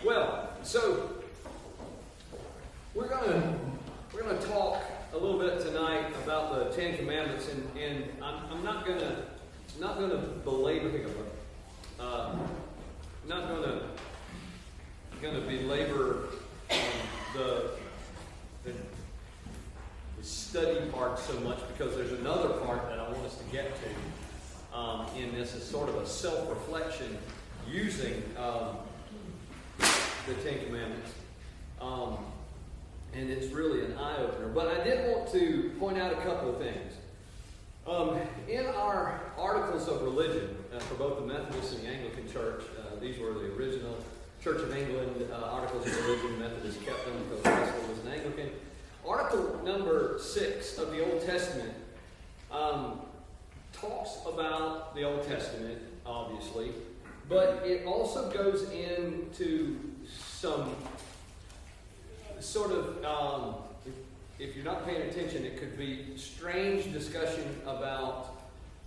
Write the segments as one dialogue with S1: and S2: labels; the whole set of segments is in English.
S1: Well, so we're gonna talk a little bit tonight about the Ten Commandments, and I'm not gonna belabor the study part so much, because there's another part that I want us to get to in this as sort of a self-reflection using the Ten Commandments. And it's really an eye-opener. But I did want to point out a couple of things. In our Articles of Religion, for both the Methodist and the Anglican Church, these were the original Church of England Articles of Religion. Methodist kept them because Wesley was an Anglican. Article number 6 of the Old Testament talks about the Old Testament, obviously, but it also goes into some sort of, if you're not paying attention, it could be strange discussion about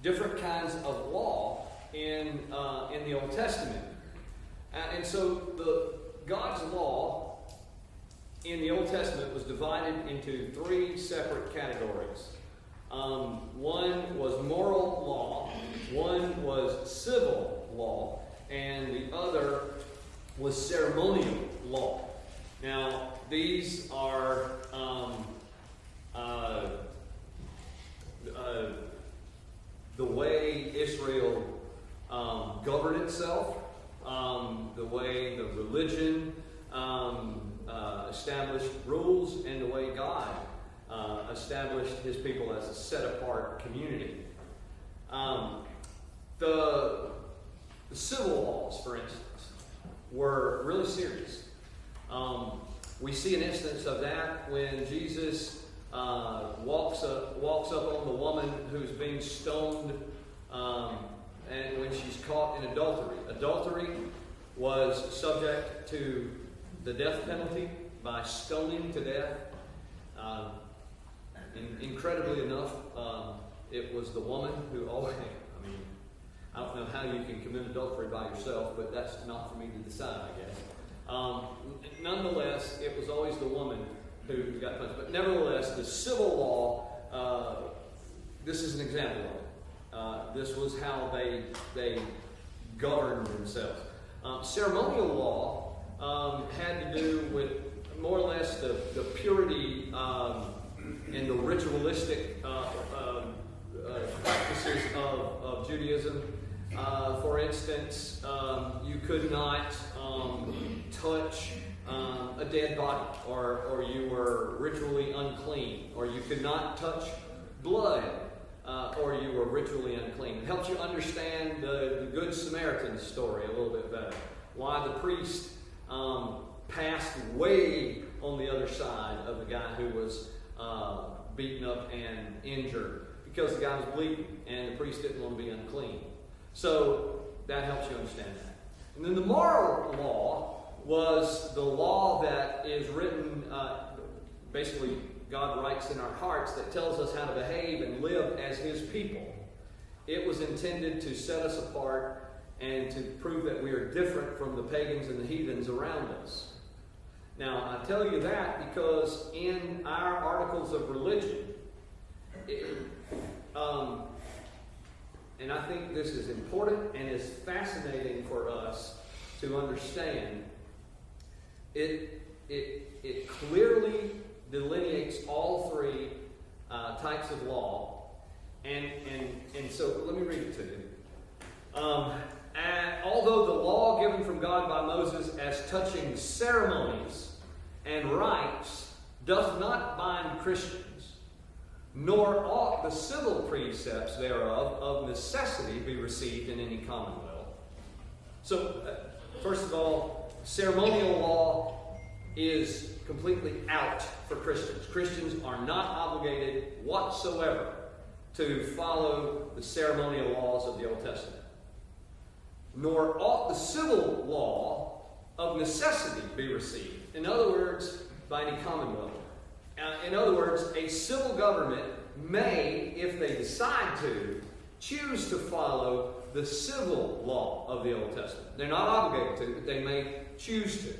S1: different kinds of law in the Old Testament. And so God's law in the Old Testament was divided into 3 separate categories. One was moral law, one was civil law, and the other was ceremonial law. Now, these are the way Israel governed itself, the way the religion established rules, and the way God established His people as a set-apart community. The civil laws, for instance, were really serious. We see an instance of that when Jesus walks up on the woman who's being stoned, and when she's caught in adultery. Adultery was subject to the death penalty by stoning to death. Incredibly enough, it was the woman who always, I don't know how you can commit adultery by yourself, but that's not for me to decide, I guess. Nonetheless, it was always the woman who got punished. But nevertheless, the civil law, this is an example of it. This was how they governed themselves. Ceremonial law had to do with more or less the purity and the ritualistic practices of Judaism. For instance, you could not touch a dead body, or you were ritually unclean, or you could not touch blood, or you were ritually unclean. It helps you understand the Good Samaritan story a little bit better. Why the priest passed way on the other side of the guy who was beaten up and injured, because the guy was bleeding and the priest didn't want to be unclean. So that helps you understand that. And then the moral law was the law that is written, basically God writes in our hearts, that tells us how to behave and live as His people. It was intended to set us apart and to prove that we are different from the pagans and the heathens around us. Now, I tell you that because in our Articles of Religion, and I think this is important and is fascinating for us to understand, it clearly delineates all 3 types of law, and so let me read it to you. Although the law given from God by Moses as touching ceremonies and rites doth not bind Christians, nor ought the civil precepts thereof of necessity be received in any commonwealth. So, first of all, ceremonial law is completely out for Christians. Christians are not obligated whatsoever to follow the ceremonial laws of the Old Testament. Nor ought the civil law of necessity be received. In other words, by any commonwealth. In other words, a civil government may, if they decide to, choose to follow the civil law of the Old Testament. They're not obligated to, but they may choose to.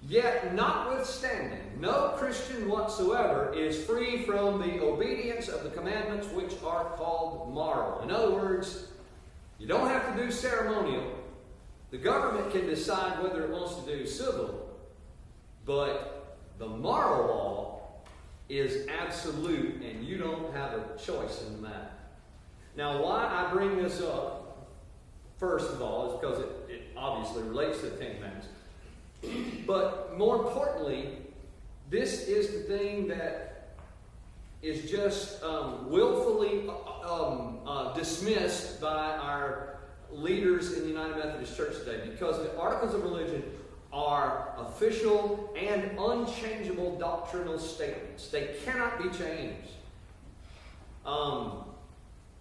S1: Yet, notwithstanding, no Christian whatsoever is free from the obedience of the commandments which are called moral. In other words, you don't have to do ceremonial. The government can decide whether it wants to do civil, but the moral law is absolute, and you don't have a choice in that. Now, why I bring this up, first of all, is because it obviously relates to the Ten Commandments. But more importantly, this is the thing that is just willfully dismissed by our leaders in the United Methodist Church today, because the Articles of Religion are official and unchangeable doctrinal statements. They cannot be changed.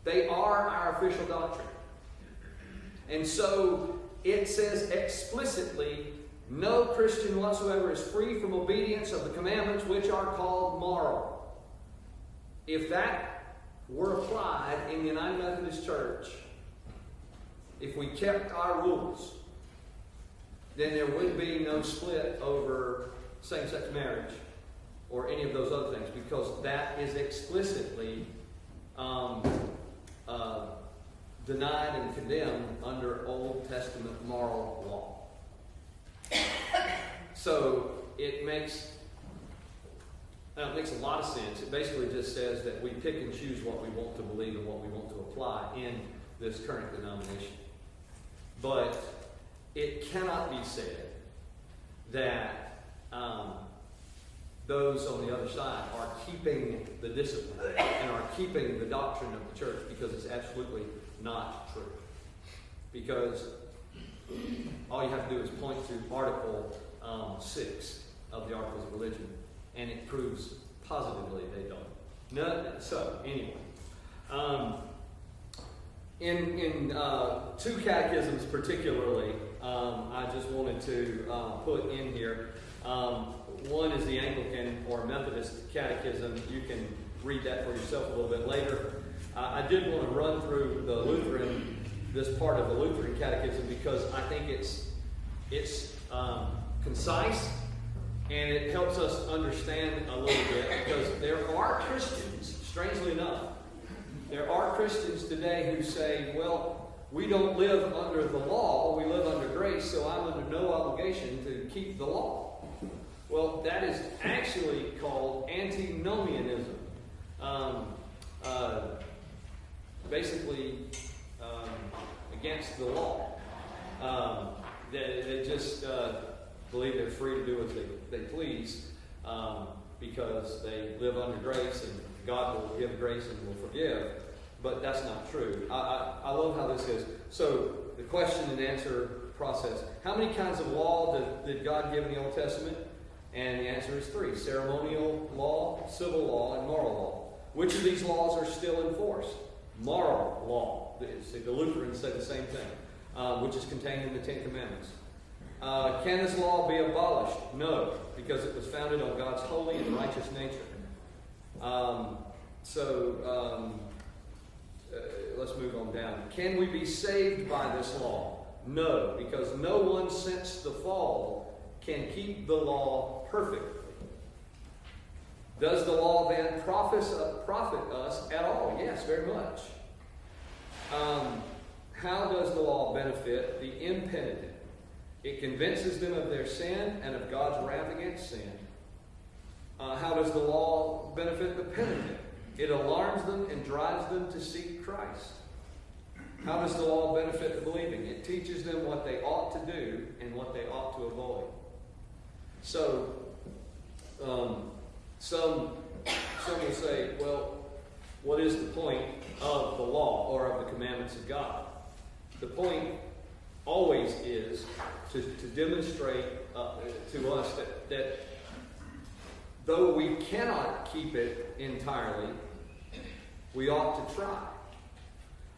S1: They are our official doctrine. And so it says explicitly, no Christian whatsoever is free from obedience of the commandments which are called moral. If that were applied in the United Methodist Church, if we kept our rules, then there would be no split over same-sex marriage or any of those other things, because that is explicitly denied and condemned under Old Testament moral law. So it makes a lot of sense. It basically just says that we pick and choose what we want to believe and what we want to apply in this current denomination. But it cannot be said that those on the other side are keeping the discipline and are keeping the doctrine of the church, because it's absolutely not true. Because all you have to do is point to Article 6 of the Articles of Religion, and it proves positively they don't. No, so, anyway. In two catechisms particularly, I just wanted to put in here. One is the Anglican or Methodist Catechism. You can read that for yourself a little bit later. I did want to run through the Lutheran, this part of the Lutheran Catechism, because I think it's concise, and it helps us understand a little bit, because there are Christians, strangely enough, there are Christians today who say, well, we don't live under the law, we live under grace, so I'm under no obligation to keep the law. Well, that is actually called antinomianism. Basically, against the law. They just believe they're free to do as they please, because they live under grace, and God will give grace and will forgive. But that's not true. I love how this is. So the question and answer process. How many kinds of law did God give in the Old Testament? And the answer is 3. Ceremonial law, civil law, and moral law. Which of these laws are still in force? Moral law. The Lutherans say the same thing, which is contained in the Ten Commandments. Can this law be abolished? No, because it was founded on God's holy and righteous nature. Let's move on down. Can we be saved by this law? No, because no one since the fall can keep the law perfectly. Does the law then profit us at all? Yes, very much. How does the law benefit the impenitent? It convinces them of their sin and of God's wrath against sin. How does the law benefit the penitent? It alarms them and drives them to seek Christ. How does the law benefit the believing? It teaches them what they ought to do and what they ought to avoid. So, some will say, well, what is the point of the law or of the commandments of God? The point always is to demonstrate to us that though we cannot keep it entirely, we ought to try.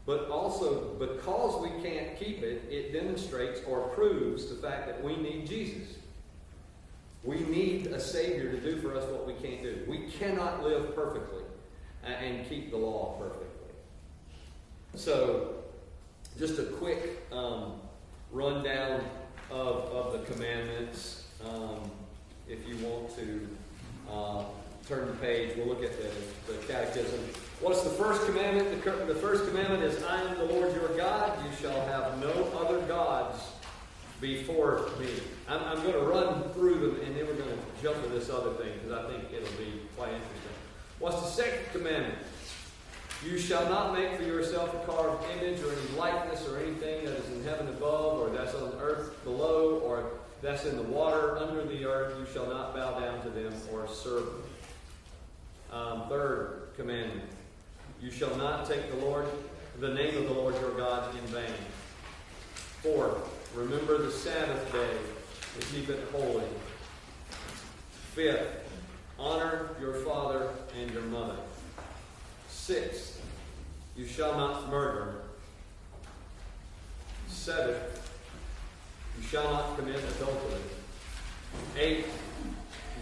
S1: But also, because we can't keep it, it demonstrates or proves the fact that we need Jesus. We need a Savior to do for us what we can't do. We cannot live perfectly and keep the law perfectly. So, just a quick rundown of the commandments. If you want to turn the page, we'll look at the catechism. What's the first commandment? The first commandment is, I am the Lord your God. You shall have no other gods before me. I'm going to run through them, and then we're going to jump to this other thing, because I think it'll be quite interesting. What's the second commandment? You shall not make for yourself a carved image or any likeness or anything that is in heaven above, or that's on the earth below, or that's in the water under the earth. You shall not bow down to them or serve them. Third commandment. You shall not take the name of the Lord your God in vain. Fourth, remember the Sabbath day to keep it holy. Fifth, honor your father and your mother. Sixth, you shall not murder. Seventh, you shall not commit adultery. Eighth,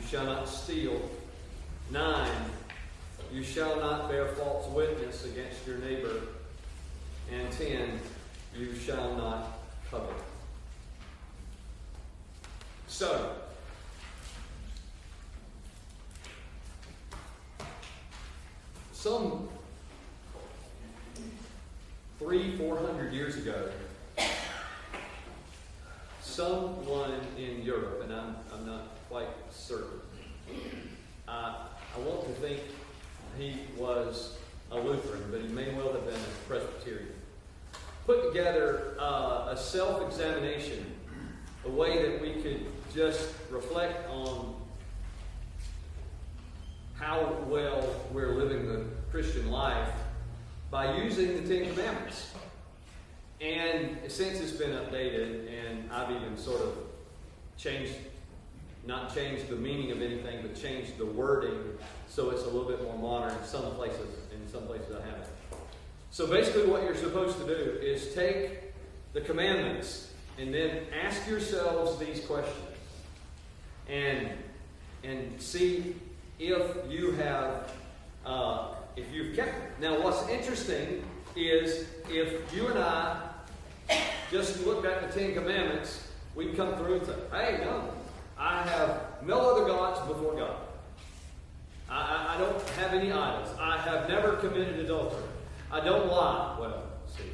S1: you shall not steal. 9, you shall not bear false witness against your neighbor. And 10, you shall not covet. So, some 300-400 years ago, someone in Europe, and I'm not quite certain, I want to think he was a Lutheran, but he may well have been a Presbyterian, put together a self-examination, a way that we could just reflect on how well we're living the Christian life by using the Ten Commandments. And since it's been updated, and I've even sort of not changed the meaning of anything, but changed the wording so it's a little bit more modern in some places I haven't. So basically what you're supposed to do is take the commandments and then ask yourselves these questions and see if you've kept them. Now what's interesting is if you and I just looked at the Ten Commandments, we'd come through and say, hey, no, I have no other gods before God. I don't have any idols. I have never committed adultery. I don't lie. Well, see.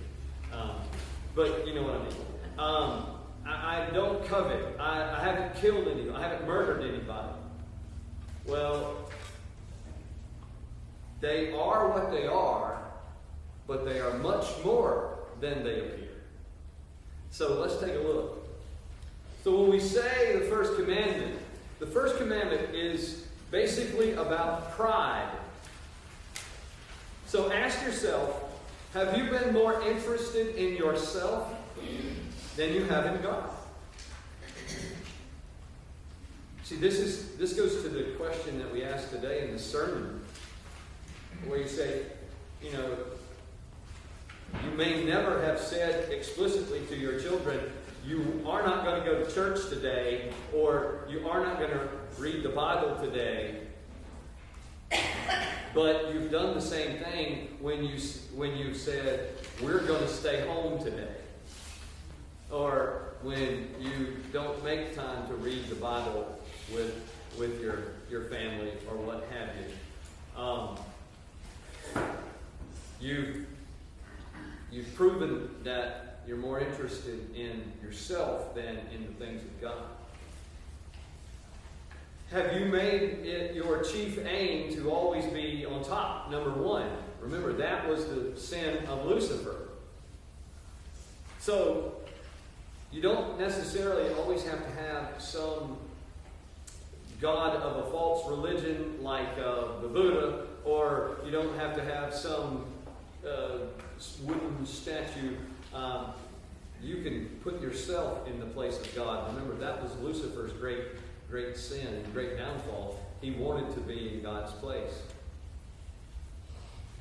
S1: But you know what I mean. I don't covet. I haven't killed anyone. I haven't murdered anybody. Well, they are what they are, but they are much more than they appear. So let's take a look. So when we say the first commandment is basically about pride. So ask yourself, have you been more interested in yourself than you have in God? See, this goes to the question that we asked today in the sermon, where you say, you may never have said explicitly to your children, you are not going to go to church today, or you are not going to read the Bible today. But you've done the same thing when you said, we're going to stay home today. Or when you don't make time to read the Bible with your family or what have you. You've proven that you're more interested in yourself than in the things of God. Have you made it your chief aim to always be on top, number one? Remember, that was the sin of Lucifer. So, you don't necessarily always have to have some god of a false religion like the Buddha, or you don't have to have some wooden statue. You can put yourself in the place of God. Remember, that was Lucifer's great sin and great downfall. He wanted to be in God's place.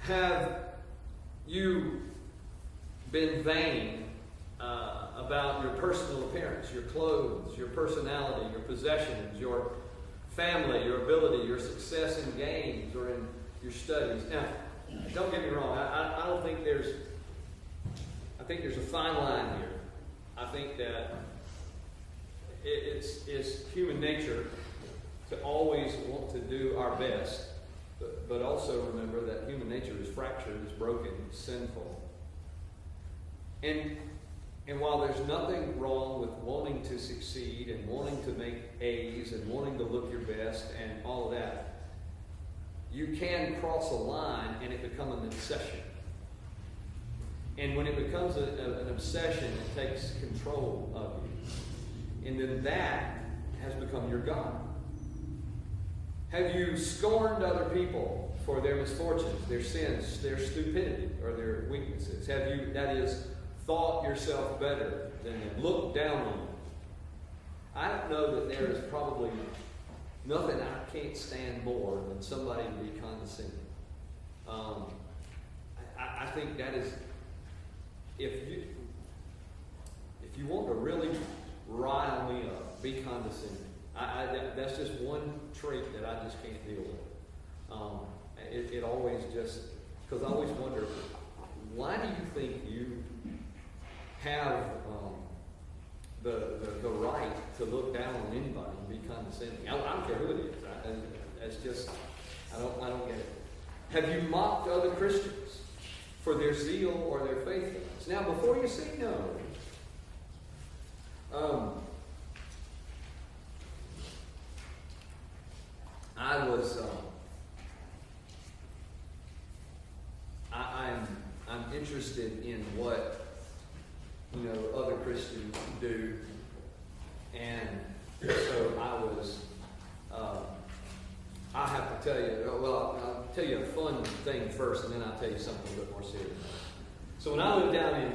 S1: Have you been vain about your personal appearance, your clothes, your personality, your possessions, your family, your ability, your success in games or in your studies? Now, don't get me wrong. I think there's a fine line here. I think that it's human nature to always want to do our best, but also remember that human nature is fractured, is broken, is sinful. And while there's nothing wrong with wanting to succeed and wanting to make A's and wanting to look your best and all of that, you can cross a line and it become an obsession. And when it becomes an obsession, it takes control of you. And then that has become your God. Have you scorned other people for their misfortunes, their sins, their stupidity, or their weaknesses? Have you, that is, thought yourself better than them, looked down on them? I don't know that there is probably nothing I can't stand more than somebody to be condescending. I think that is, if you want to really rile me up, be condescending. That's just one trait that I just can't deal with. It always just, because I always wonder, why do you think you have the right to look down on anybody and be condescending? I don't care who it is. That's just, I don't get it. Have you mocked other Christians for their zeal or their faithfulness? Now, before you say no, I'm interested in what other Christians do, and so I have to tell you. Well, I'll tell you a fun thing first, and then I'll tell you something a bit more serious. So when I lived down in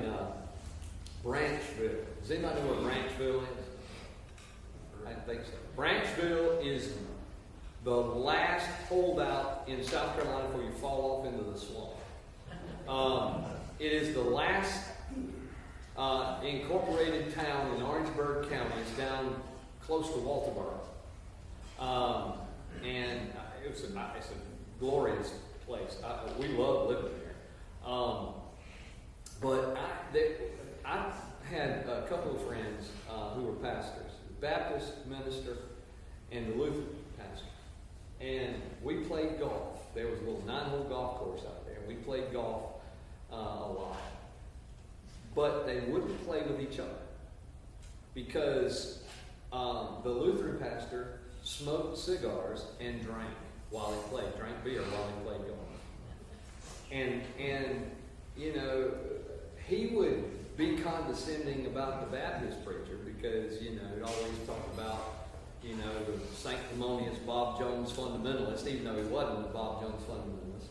S1: Branchville, does anybody know what Branchville is? I think so. Branchville is the last holdout in South Carolina before you fall off into the swamp. It is the last incorporated town in Orangeburg County. It's down close to Walterboro. And it's a glorious place. We love living there. But I had a couple of friends who were pastors, the Baptist minister and the Lutheran pastor. And we played golf. There was a little 9-hole golf course out there. We played golf a lot. But they wouldn't play with each other because the Lutheran pastor smoked cigars and drank while he played, drank beer while he played golf. And he would be condescending about the Baptist preacher because, he'd always talk about, the sanctimonious Bob Jones fundamentalist, even though he wasn't a Bob Jones fundamentalist.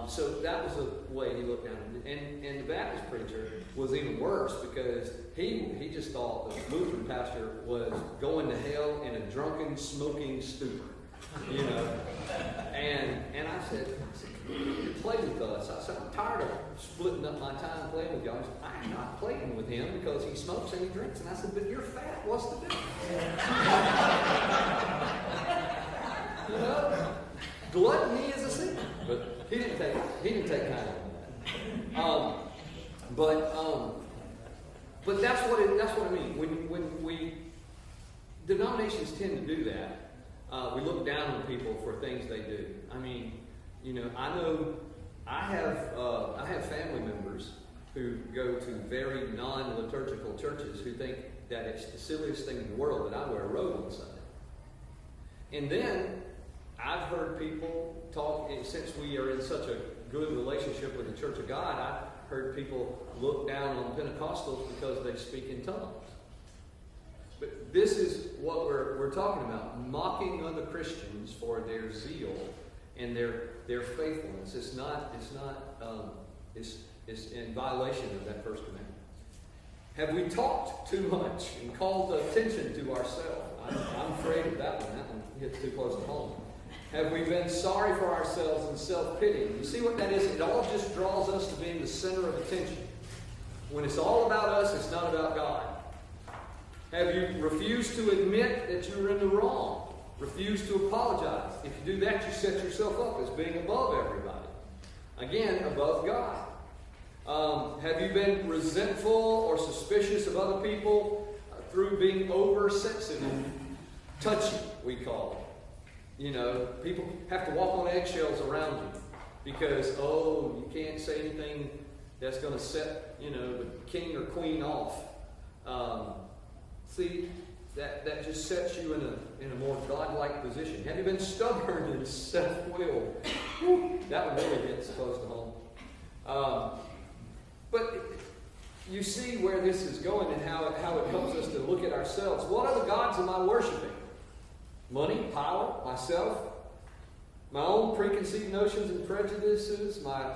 S1: So that was the way he looked down at it. And the Baptist preacher was even worse because he just thought the Lutheran pastor was going to hell in a drunken, smoking stupor. And I said, play with us. I said, I'm tired of splitting up my time playing with y'all. He said, I'm not playing with him because he smokes and he drinks. And I said, but you're fat. What's the difference? Gluttony is a sin. But he didn't take kind of that. But that's what I mean. When we denominations tend to do that, we look down on people for things they do. I mean, I know I have family members who go to very non-liturgical churches who think that it's the silliest thing in the world that I wear a robe on Sunday. And then I've heard people talk, and since we are in such a good relationship with the Church of God, I've heard people look down on Pentecostals because they speak in tongues. But this is what we're talking about, mocking other Christians for their zeal and their faithfulness. It's in violation of that first commandment. Have we talked too much and called attention to ourselves? I'm afraid of that one. That one hits too close to home. Have we been sorry for ourselves and self-pitying? You see what that is? It all just draws us to being the center of attention. When it's all about us, it's not about God. Have you refused to admit that you're in the wrong? Refused to apologize? If you do that, you set yourself up as being above everybody. Again, above God. Have you been resentful or suspicious of other people through being oversensitive? Touchy, we call it. You know, people have to walk on eggshells around you because, you can't say anything that's going to set, the king or queen off. See, that just sets you in a more godlike position. Have you been stubborn and self-willed? That one really hits close to home. But you see where this is going and how it helps us to look at ourselves. What other gods am I worshiping? Money, power, myself, my own preconceived notions and prejudices, my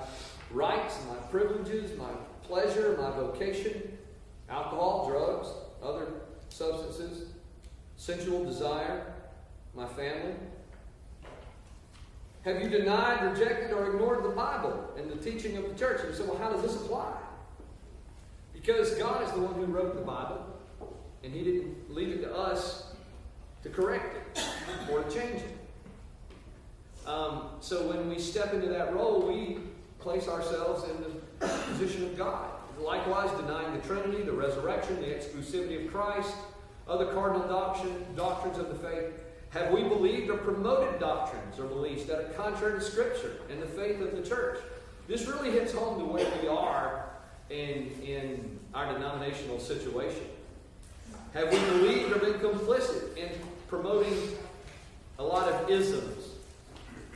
S1: rights, my privileges, my pleasure, my vocation, alcohol, drugs, other substances, sensual desire, my family. Have you denied, rejected, or ignored the Bible and the teaching of the church? And so, how does this apply? Because God is the one who wrote the Bible, and He didn't leave it to us to correct it or to change it. So when we step into that role, we place ourselves in the position of God. Likewise, denying the Trinity, the resurrection, the exclusivity of Christ, other cardinal doctrines of the faith. Have we believed or promoted doctrines or beliefs that are contrary to Scripture and the faith of the church? This really hits home to where we are in our denominational situation. Have we believed or been complicit in promoting a lot of isms?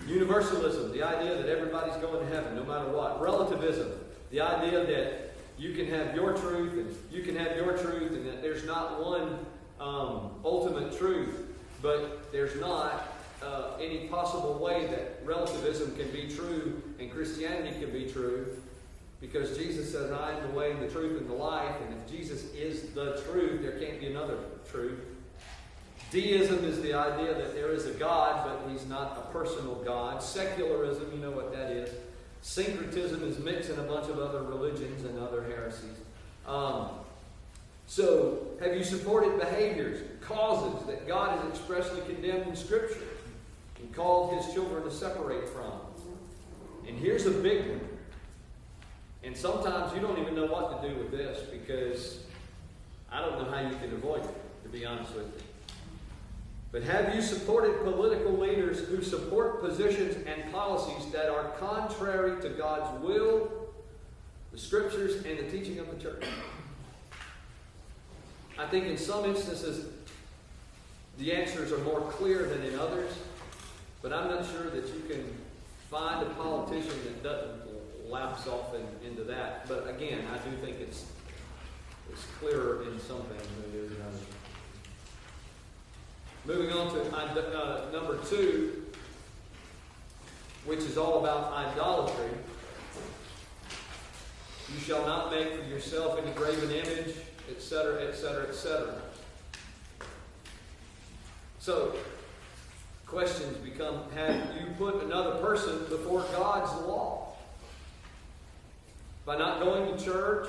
S1: Universalism, the idea that everybody's going to heaven no matter what. Relativism, the idea that you can have your truth and you can have your truth and that there's not one ultimate truth, but there's not any possible way that relativism can be true and Christianity can be true, because Jesus says, I am the way and the truth and the life, and if Jesus is the truth, there can't be another truth. Deism is the idea that there is a God, but He's not a personal God. Secularism, you know what that is. Syncretism is mixing a bunch of other religions and other heresies. So, have you supported behaviors, causes that God has expressly condemned in Scripture and called His children to separate from? And here's a big one. And sometimes you don't even know what to do with this, because I don't know how you can avoid it, to be honest with you. But have you supported political leaders who support positions and policies that are contrary to God's will, the Scriptures, and the teaching of the church? I think in some instances the answers are more clear than in others, but I'm not sure that you can find a politician that doesn't lapse off into that. But again, I do think it's clearer in some things than it is in others. Moving on to number 2, which is all about idolatry. You shall not make for yourself any graven image, etc., etc., etc. So, questions become, have you put another person before God's law? By not going to church,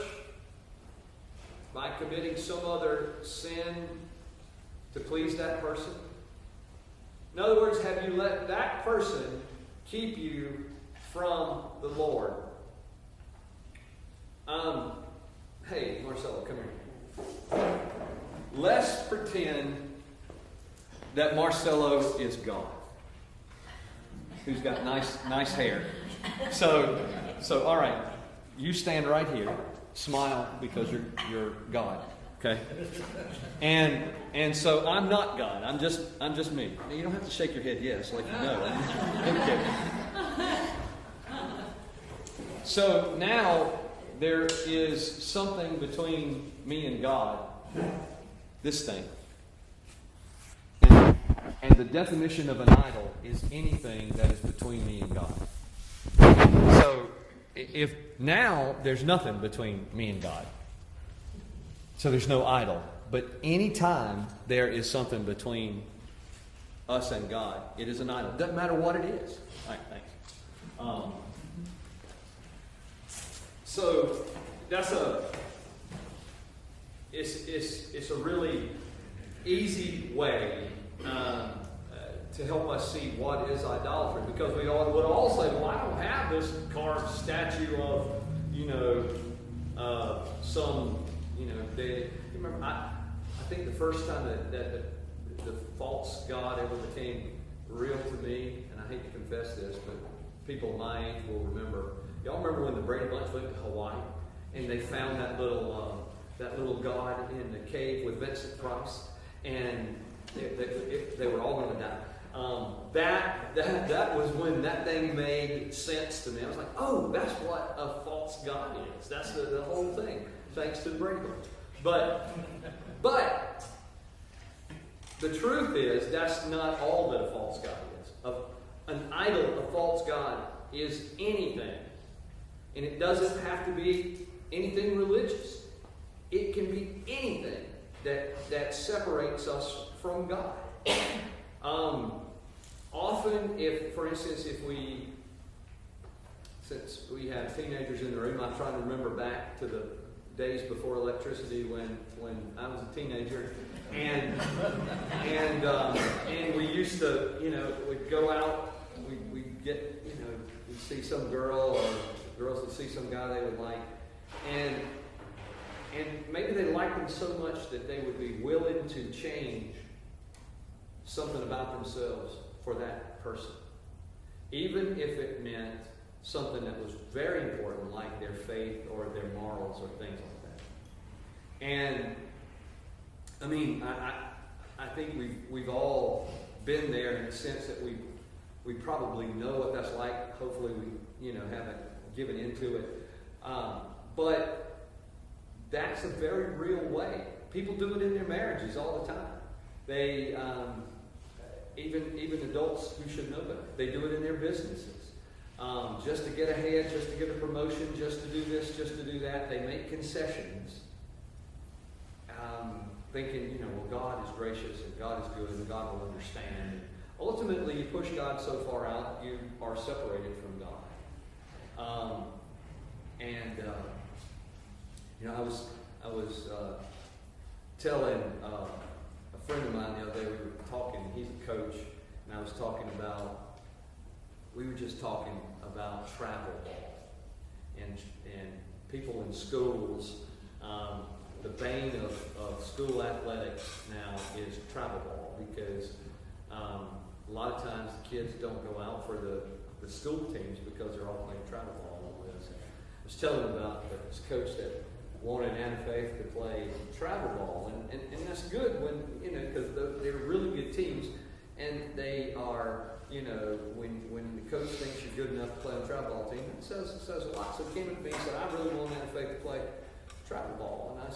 S1: by committing some other sin to please that person? In other words, have you let that person keep you from the Lord? Hey, Marcelo, come here. Let's pretend that Marcelo is God, who's got nice hair. So all right, you stand right here, smile because you're God. Okay, and so I'm not God. I'm just me. Now, you don't have to shake your head yes, like you know. Okay. So now there is something between me and God. This thing. And the definition of an idol is anything that is between me and God. So if now there's nothing between me and God. So there's no idol. But any time there is something between us and God, it is an idol. Doesn't matter what it is. All right, thanks. So that's it's a really easy way to help us see what is idolatry, because we would all say, well, I don't have this carved statue of They remember. I think the first time that the false god ever became real to me, and I hate to confess this, but people my age will remember. Y'all remember when the Brady Bunch went to Hawaii and they found that little god in the cave with Vincent Price, and they were all going to die. That was when that thing made sense to me. I was like, oh, that's what a false god is. That's the whole thing, thanks to the Brady Bunch. But the truth is, that's not all that a false god is. An idol, a false god, is anything. And it doesn't have to be anything religious. It can be anything that separates us from God. Often, since we have teenagers in the room, I'm trying to remember back to the days before electricity when I was a teenager, and we used to, we'd go out, we'd get, we'd see some girl, or girls would see some guy they would like, and maybe they liked them so much that they would be willing to change something about themselves for that person, even if it meant something that was very important, like their faith or their morals or things like that. And I mean, I think we've all been there in the sense that we probably know what that's like. Hopefully, we haven't given into it, but that's a very real way. People do it in their marriages all the time. They even adults who should know better. They do it in their businesses. Just to get ahead, just to get a promotion, just to do this, just to do that. They make concessions, thinking, well, God is gracious and God is good and God will understand. And ultimately, you push God so far out, you are separated from God. I was telling a friend of mine the other day, we were talking, he's a coach, and we were just talking about travel ball. And people in schools, the bane of school athletics now is travel ball, because a lot of times the kids don't go out for the school teams because they're all playing travel ball and all this. I was telling them about this coach that wanted Anna Faith to play travel ball, and that's good when because they're really good teams, and they are when the coach thinks you're good enough to play on a travel ball team, it says a lot. So he came to me and said, I really want Anna Faith to play travel ball, and I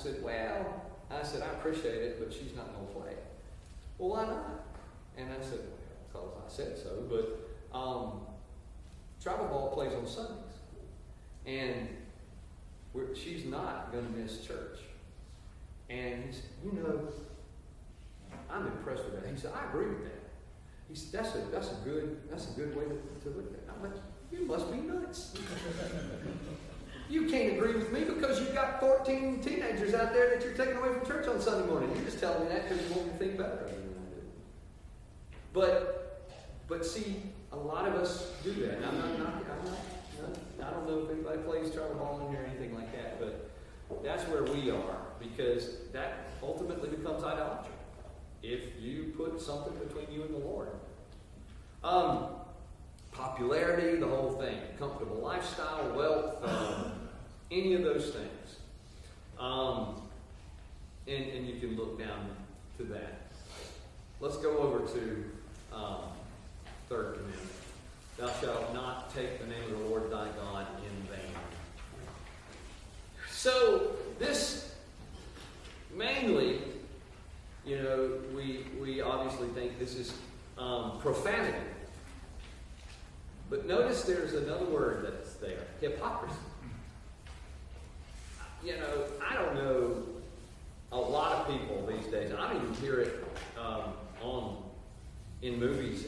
S1: said, I appreciate it, but she's not going to play. Well, why not? And I said, well, because I said so, but travel ball plays on Sundays, and she's not going to miss church. And he said, I'm impressed with that. He said, I agree with that. He said, that's a good way to look at it. I'm like, you must be nuts. You can't agree with me because you've got 14 teenagers out there that you're taking away from church on Sunday morning. You're just telling me that because you want me to think better of you than I do. But see, a lot of us do that. I don't know if anybody plays travel ball in here or anything like that, but that's where we are, because that ultimately becomes idolatry if you put something between you and the Lord. Popularity, the whole thing, comfortable lifestyle, wealth, any of those things. And you can look down to that. Let's go over to third commandment. Thou shalt not take the name of the Lord thy God in vain. So this mainly, we obviously think this is profanity. But notice there's another word that's there, hypocrisy. I don't know a lot of people these days. I don't even hear it in movies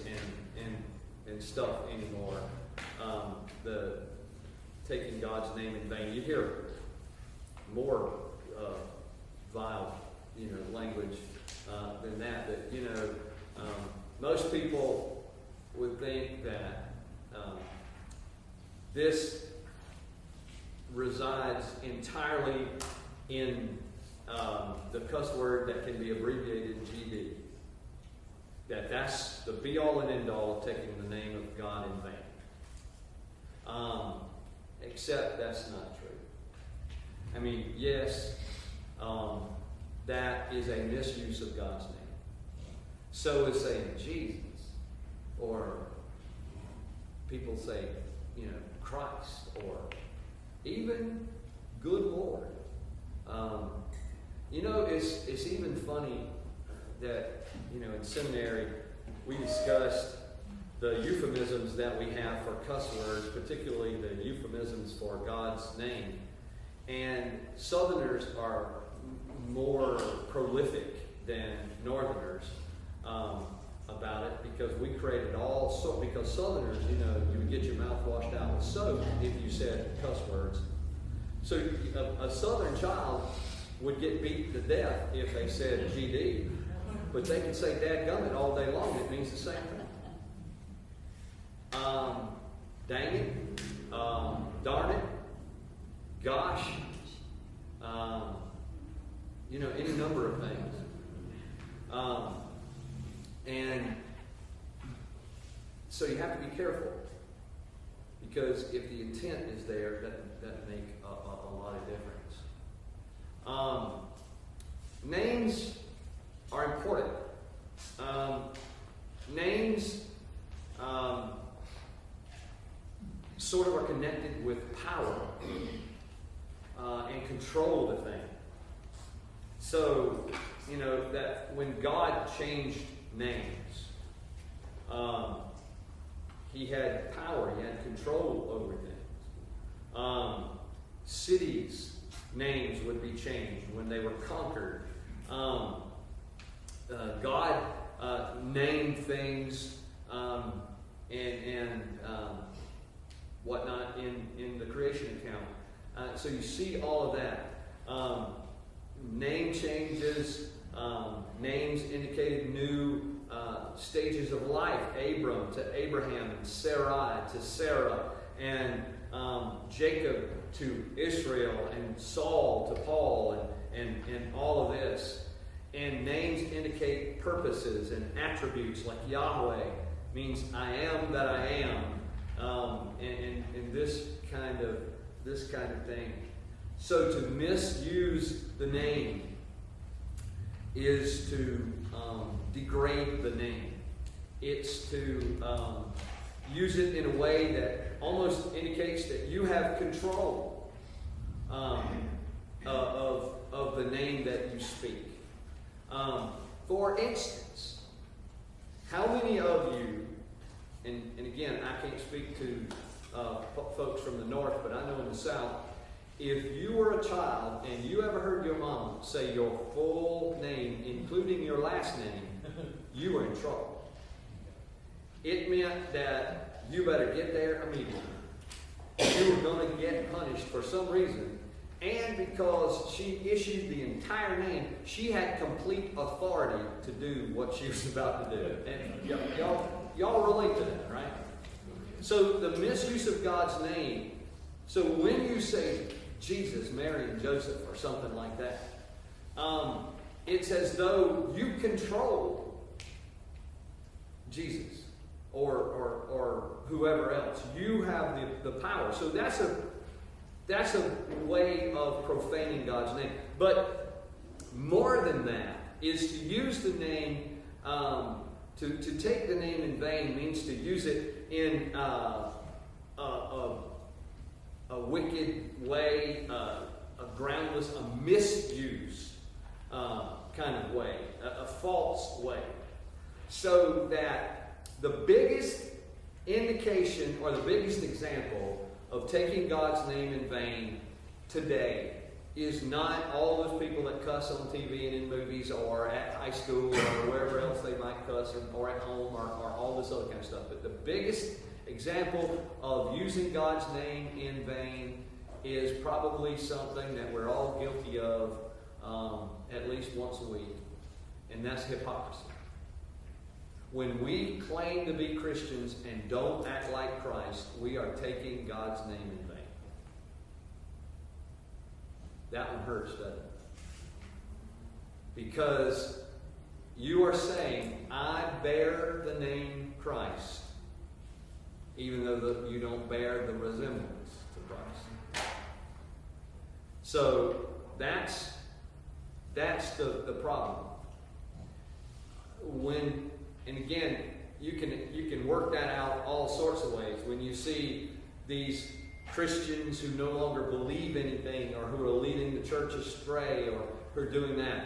S1: and stuff anymore. The taking God's name in vain. You hear more vile, language than that. But most people would think that this resides entirely in the cuss word that can be abbreviated GD. That's the be-all and end-all of taking the name of God in vain. Except that's not true. I mean, yes, that is a misuse of God's name. So is saying Jesus, or people say, Christ, or even good Lord. It's even funny that, in seminary, we discussed the euphemisms that we have for cuss words, particularly the euphemisms for God's name. And Southerners are more prolific than Northerners about it, because we created because Southerners, you would get your mouth washed out with soap if you said cuss words. So a Southern child would get beat to death if they said GD, but they can say dadgummit all day long. It means the same thing. Dang it, darn it, gosh, any number of things. And so you have to be careful, because if the intent is there, that make a lot of difference. Names are important. Names sort of are connected with power and control of the thing. So, that when God changed names, He had power, He had control over things. Cities' names would be changed when they were conquered. God named things and whatnot in the creation account. So you see all of that. Name changes. Names indicated new stages of life. Abram to Abraham, and Sarai to Sarah, and Jacob to Israel, and Saul to Paul, and all of this. And names indicate purposes and attributes, like Yahweh means I am that I am, and this kind of thing. So to misuse the name is to degrade the name. It's to use it in a way that almost indicates that you have control of the name that you speak. For instance, how many of you, and again, I can't speak to folks from the north, but I know in the south, if you were a child and you ever heard your mom say your full name, including your last name, you were in trouble. It meant that you better get there immediately. You were going to get punished for some reason. And because she issued the entire name, she had complete authority to do what she was about to do. And y'all relate to that, right? So the misuse of God's name. So when you say Jesus, Mary, and Joseph, or something like that, it's as though you control Jesus or whoever else. You have the power. So that's a way of profaning God's name. But more than that is to use the name, to take the name in vain means to use it in a wicked way, a groundless, a misuse kind of way, a false way. So that the biggest indication or the biggest example of taking God's name in vain today is not all those people that cuss on TV and in movies or at high school or wherever else they might cuss, or at home, or all this other kind of stuff. But the biggest example of using God's name in vain is probably something that we're all guilty of at least once a week, and that's hypocrisy. When we claim to be Christians and don't act like Christ, we are taking God's name in vain. That one hurts, doesn't it? Because you are saying, I bear the name Christ, even though you don't bear the resemblance to Christ. So that's the problem. And again, you can work that out all sorts of ways. When you see these Christians who no longer believe anything, or who are leading the church astray, or who are doing that,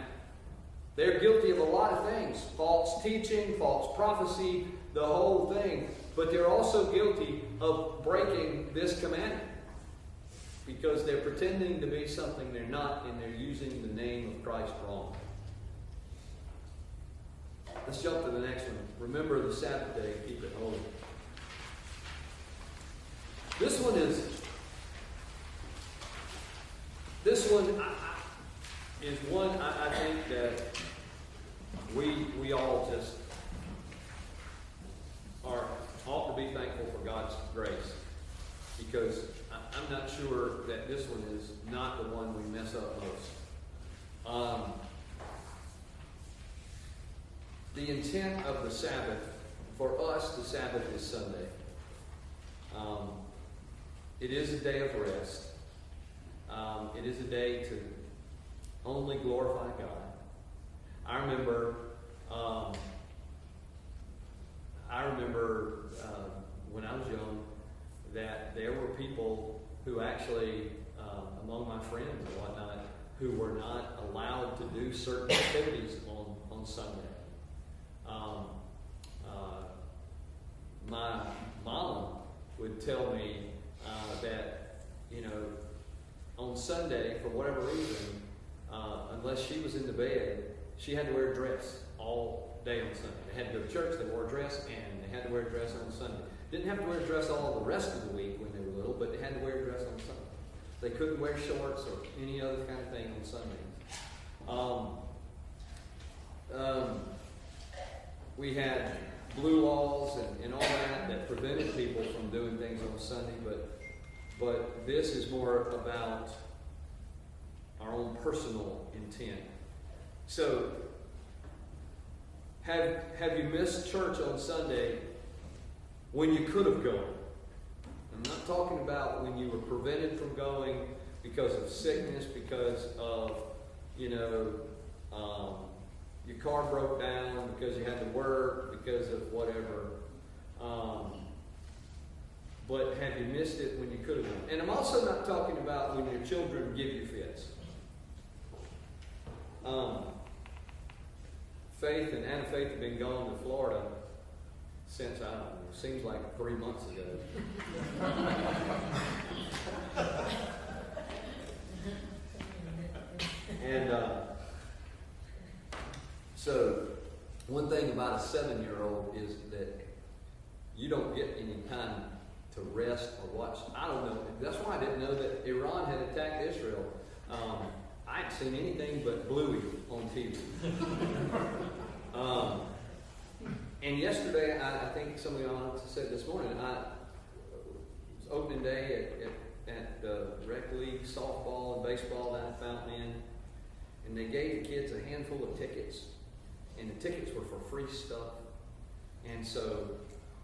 S1: they're guilty of a lot of things. False teaching, false prophecy, the whole thing. But they're also guilty of breaking this commandment, because they're pretending to be something they're not, and they're using the name of Christ wrong. Let's jump to the next one. Remember the Sabbath day, keep it holy. This one is one I think that we all just ought to be thankful for God's grace, because I'm not sure that this one is not the one we mess up most. The intent of the Sabbath, for us, the Sabbath is Sunday. It is a day of rest. It is a day to only glorify God. I remember when I was young that there were people who actually, among my friends and whatnot, who were not allowed to do certain activities on Sunday. My mom would tell me that, on Sunday, for whatever reason, unless she was in the bed, she had to wear a dress all day on Sunday. They had to go to church, they wore a dress, and they had to wear a dress on Sunday. Didn't have to wear a dress all the rest of the week when they were little, but they had to wear a dress on Sunday. They couldn't wear shorts or any other kind of thing on Sundays. We had blue laws and all that prevented people from doing things on Sunday, but this is more about our own personal intent. So, have you missed church on Sunday when you could have gone? I'm not talking about when you were prevented from going because of sickness, because of, your car broke down, because you had to work, because of whatever. But have you missed it when you could have gone? And I'm also not talking about when your children give you fits. Faith and Anna Faith have been gone to Florida since, I don't know, seems like 3 months ago. And so, one thing about a 7-year-old is that you don't get any time to rest or watch. I don't know. That's why I didn't know that Iran had attacked Israel. I hadn't seen anything but Bluey on TV. And yesterday, I think some of y'all said this morning, it was opening day at the rec league, softball and baseball down at Fountain Inn, and they gave the kids a handful of tickets, and the tickets were for free stuff. And so,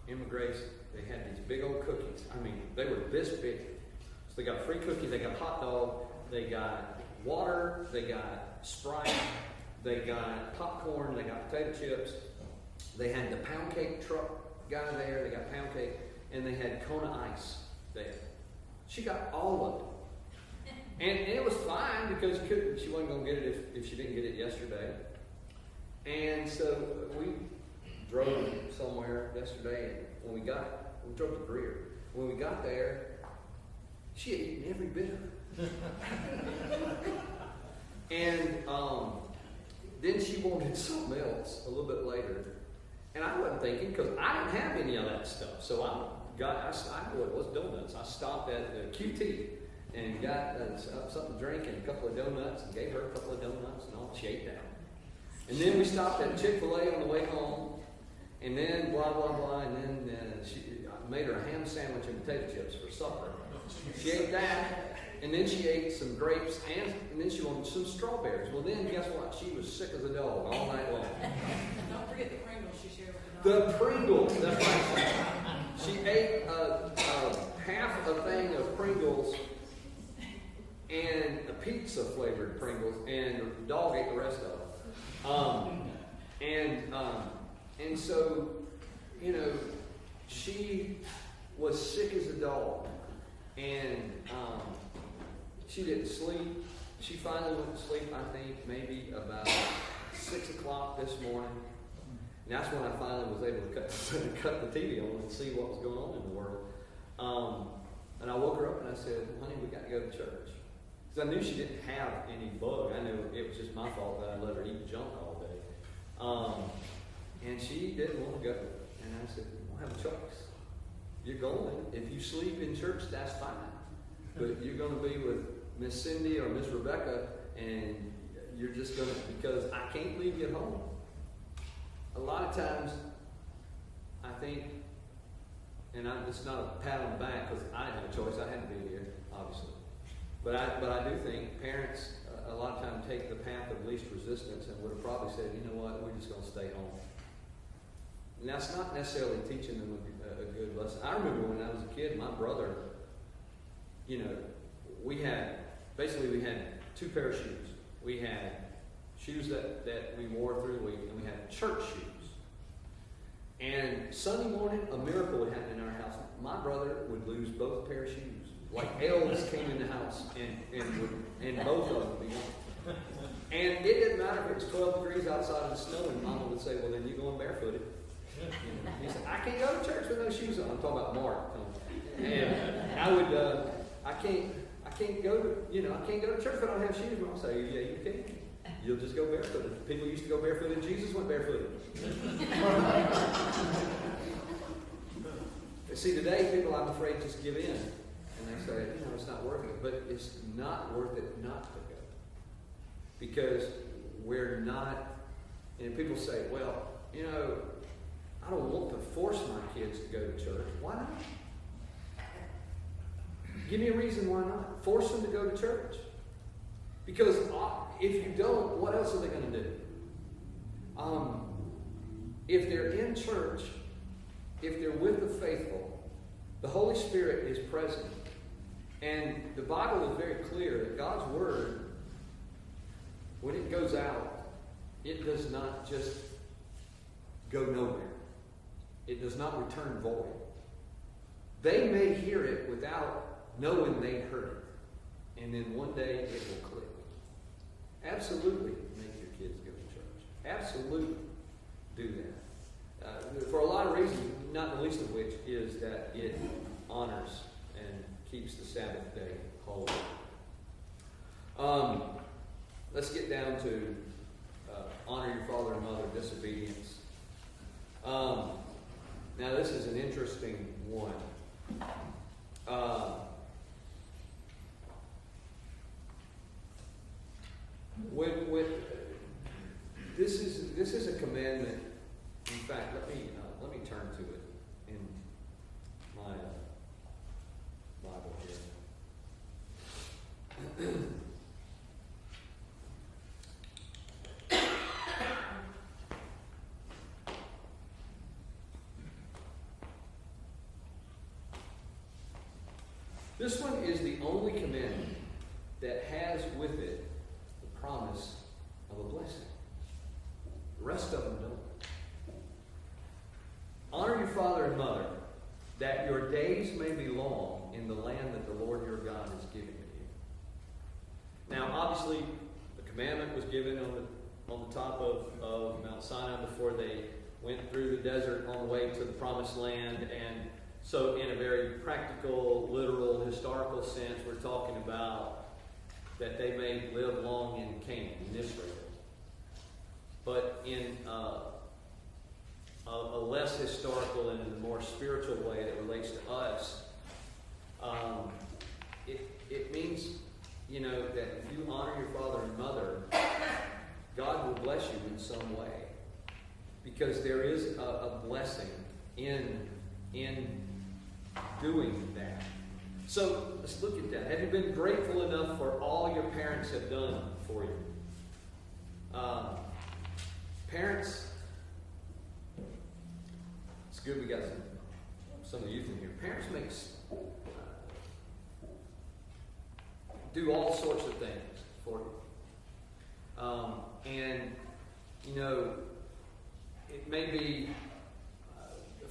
S1: immigration, they had these big old cookies. I mean, they were this big. So they got free cookies, they got hot dog, they got water, they got Sprite, they got popcorn, they got potato chips. They had the pound cake truck guy there, they got pound cake, and they had Kona Ice there. She got all of it. And it was fine because she wasn't going to get it if she didn't get it yesterday. And so we drove somewhere yesterday, and we drove to Greer. When we got there, she had eaten every bit of it. And then she wanted something else a little bit later. And I wasn't thinking, because I didn't have any of that stuff. So I knew it was donuts. I stopped at the QT and got something to drink and a couple of donuts, and gave her a couple of donuts, and all. She ate that. And then we stopped at Chick-fil-A on the way home, and then blah, blah, blah, and then I made her a ham sandwich and potato chips for supper. She ate that, And then she ate some grapes, and then she wanted some strawberries. Well, then guess what? She was sick as a dog all night long.
S2: Don't forget the Pringles she shared with the dog.
S1: The Pringles, that's right. She ate half a thing of Pringles and a pizza flavored Pringles, and the dog ate the rest of them. And so, you know, she was sick as a dog, and she didn't sleep. She finally went to sleep, I think, maybe about 6 o'clock this morning. And that's when I finally was able to cut the TV on and see what was going on in the world. And I woke her up and I said, honey, we got to go to church. Because I knew she didn't have any bug. I knew it was just my fault that I let her eat junk all day. And she didn't want to go. And I said, you don't have a choice. You're going. If you sleep in church, that's fine. But you're going to be with Miss Cindy or Miss Rebecca, and you're just going to, because I can't leave you at home. A lot of times, I think, and it's not a pat on the back because I didn't have a choice. I had to be here, obviously. But I do think parents a lot of times take the path of least resistance and would have probably said, you know what, we're just going to stay home. And that's not necessarily teaching them a good lesson. I remember when I was a kid, my brother, you know, we had 2 pair of shoes. We had shoes that we wore through the week, and we had church shoes. And Sunday morning, a miracle would happen in our house. My brother would lose both pair of shoes. Like elves came in the house, and both of them would be gone. And it didn't matter if it was 12 degrees outside and snow, and Mama would say, well, then you're going barefooted. He said, I can't go to church with no shoes on. I'm talking about Mark. And I would, I can't go to church if I don't have shoes. Mom would say, yeah, you can. You'll just go barefooted. People used to go barefooted. Jesus went barefooted. See, today people, I'm afraid, just give in. And they say, you know, it's not worth it. But it's not worth it not to go. Because we're not, and people say, well, you know, I don't want to force my kids to go to church. Why not? Give me a reason why not. Force them to go to church. Because if you don't, what else are they going to do? If they're in church, if they're with the faithful, the Holy Spirit is present. And the Bible is very clear that God's Word, when it goes out, it does not just go nowhere. It does not return void. They may hear it without knowing they heard it. And then one day it will click. Absolutely make your kids go to church. Absolutely do that. For a lot of reasons, not the least of which is that it honors and keeps the Sabbath day holy. Let's get down to honor your father and mother, disobedience. Now this is an interesting one. This is a commandment. In fact, let me turn to it in my Bible here. This one is the only commandment that has with it the promise of a blessing. The rest of them don't. Honor your father and mother, that your days may be long in the land that the Lord your God is giving to you. Now, obviously, the commandment was given on the top of Mount Sinai before they went through the desert on the way to the promised land. And so in a very practical, literal, historical sense, we're talking about that they may live long in Canaan, in Israel. But in a less historical and in a more spiritual way that relates to us, it means, you know, that if you honor your father and mother, God will bless you in some way. Because there is a blessing in doing that. So let's look at that. Have you been grateful enough for all your parents have done for you? Parents, it's good we got some of the youth in here. Parents do all sorts of things for you. And, you know, it may be,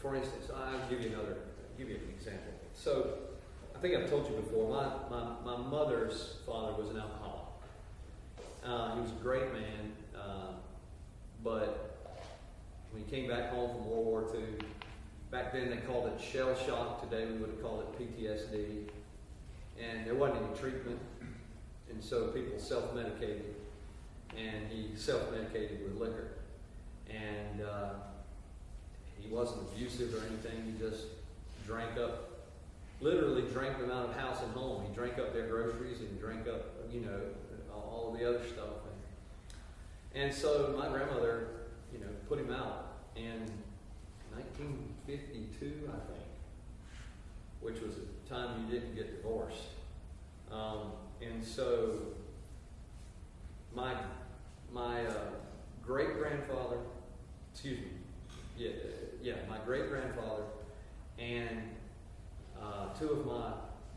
S1: for instance, I'll give you an example. So, I think I've told you before, my mother's father was an alcoholic. He was a great man, but when he came back home from World War II, back then they called it shell shock. Today we would have called it PTSD. And there wasn't any treatment, and so people self-medicated, and he self-medicated with liquor. And he wasn't abusive or anything. He just literally drank them out of house and home. He drank up their groceries and drank up, you know, all the other stuff. And so my grandmother, you know, put him out in 1952, I think, which was a time you didn't get divorced. And so my great-grandfather, my great-grandfather and two of my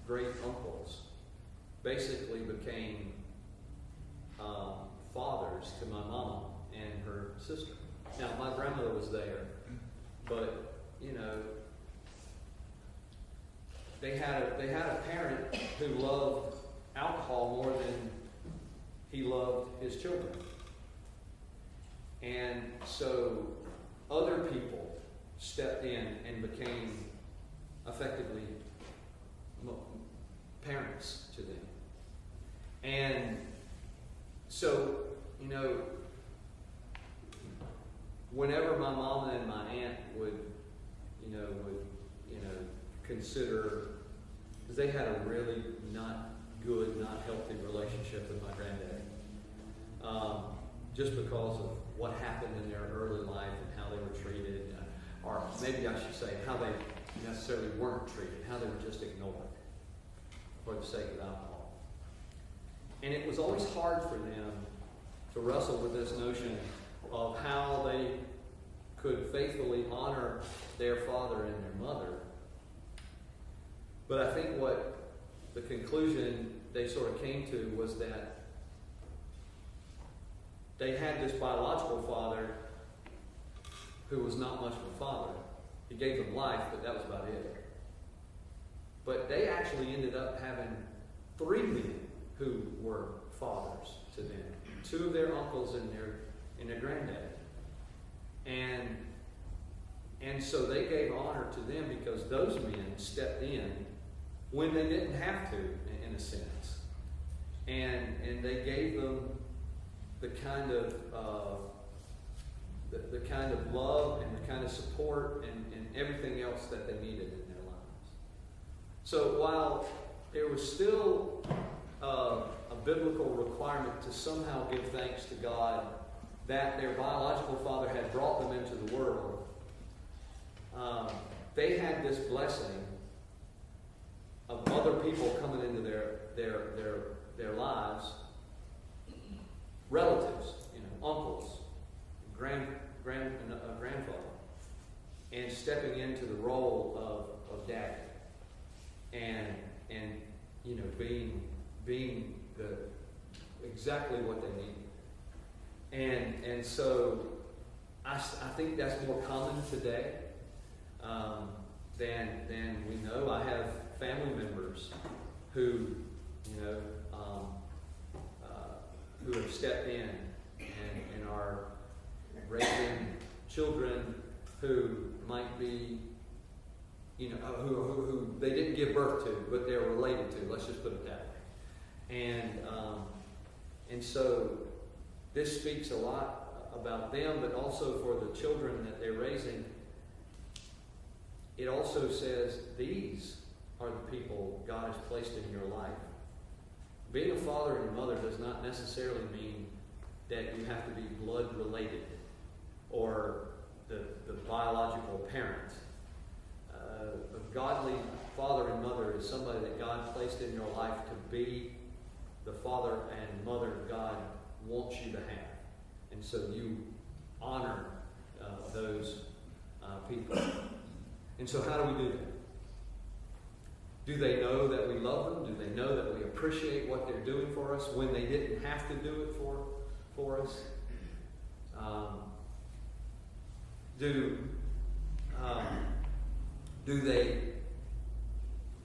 S1: great uncles basically became fathers to my mama and her sister. Now, my grandmother was there, but, you know, they had a parent who loved alcohol more than he loved his children. And so other people stepped in and became effectively parents to them. And so, you know, whenever my mom and my aunt would consider, because they had a really not good, not healthy relationship with my granddad, just because of what happened in their early life and how they were treated, or maybe I should say how they necessarily weren't treated, how they were just ignored for the sake of alcohol. And it was always hard for them to wrestle with this notion of how they could faithfully honor their father and their mother. But I think what the conclusion they sort of came to was that they had this biological father who was not much of a father. He gave them life, but that was about it. But they actually ended up having 3 men who were fathers to them. 2 of their uncles and their granddad. And so they gave honor to them because those men stepped in when they didn't have to, in a sense. And they gave them the kind of love and the kind of support and everything else that they needed in their lives. So while there was still a biblical requirement to somehow give thanks to God that their biological father had brought them into the world, they had this blessing of other people coming into their lives, relatives, uncles, grandfather, and stepping into the role of daddy, and being exactly what they needed. And so I think that's more common today than we know. I have family members who have stepped in and are raising children who might be, who they didn't give birth to, but they're related to. Let's just put it that way. And so this speaks a lot about them, but also for the children that they're raising. It also says these are the people God has placed in your life. Being a father and a mother does not necessarily mean that you have to be blood related or the biological parent. A godly father and mother is somebody that God placed in your life to be the father and mother God wants you to have. And so you honor those people. And so how do we do that? Do they know that we love them? Do they know that we appreciate what they're doing for us when they didn't have to do it for us?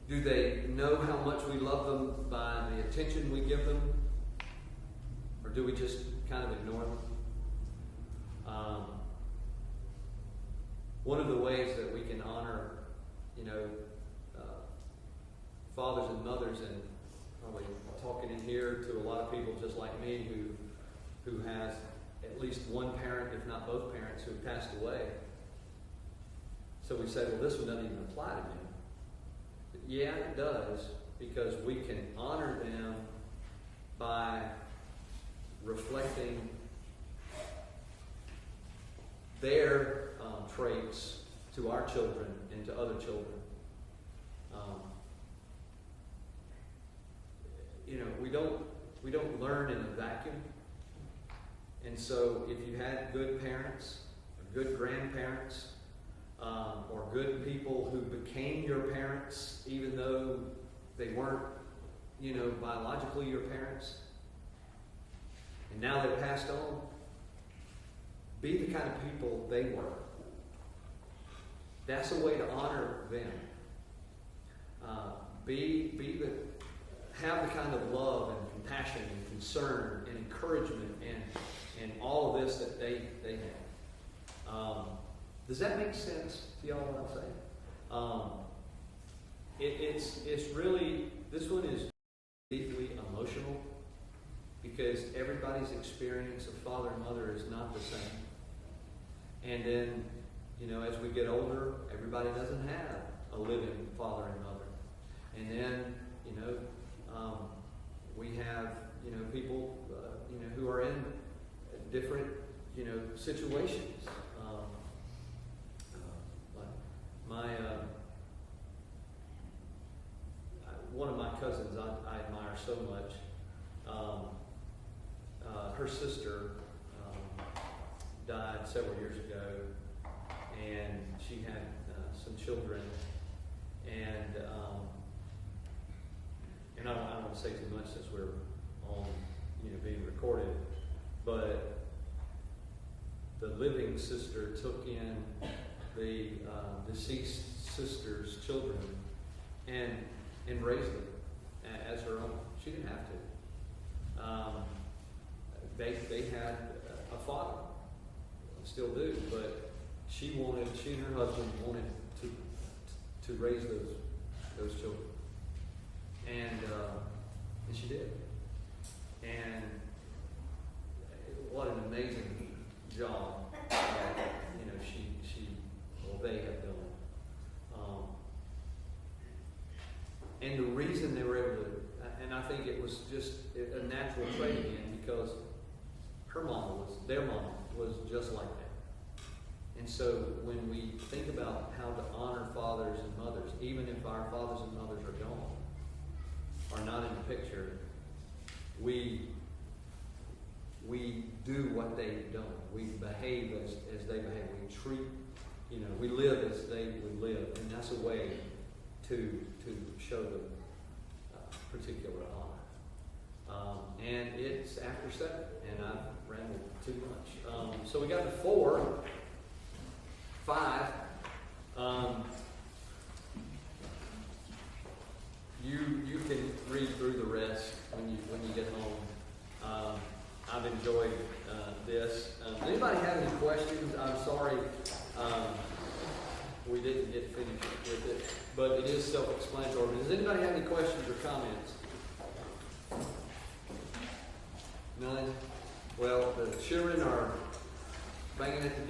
S1: Do they know how much we love them by the attention we give them? Or do we just kind of ignore them? One of the ways that we can honor, fathers and mothers, and probably talking in here to a lot of people just like me who has at least one parent, if not both parents, who have passed away. So we say, well, this one doesn't even apply to me. But yeah, it does, because we can honor them by reflecting their traits to our children and to other children. We don't learn in a vacuum. And so if you had good parents, or good grandparents, or good people who became your parents, even though they weren't, biologically your parents, and now they're passed on, be the kind of people they were. That's a way to honor them. Have the kind of love and compassion and concern and encouragement and all of this that they have. Does that make sense to y'all what I'm saying? It's really, this one is deeply emotional because everybody's experience of father and mother is not the same. And then, as we get older, everybody doesn't have a living father and mother. And then, we have, people, who are in different, situations. One of my cousins I admire so much, her sister died several years ago, and she had some children, and I don't want to say too much since we're on, being recorded, but the living sister took in the deceased sister's children and raised them as her own. She didn't have to. They had a father, still do, but she and her husband wanted to raise those children, and she did. And what an amazing job they have done. And the reason they were able to, and I think it was just a natural trait again, because their mama was just like that. And so when we think about how to honor fathers and mothers, even if our fathers and mothers are gone, are not in the picture, we do what they've done. We behave as they behave. We treat, we live as they would live. And that's a way to show them particular honor. And it's after 7, and I've rambled too much. So we got to 4, 5. You can read through the rest when you get home. I've enjoyed this. Anybody have any questions? I'm sorry we didn't get finished with it, but it is self-explanatory. Does anybody have any questions or comments? None? Well, the children are banging at the door.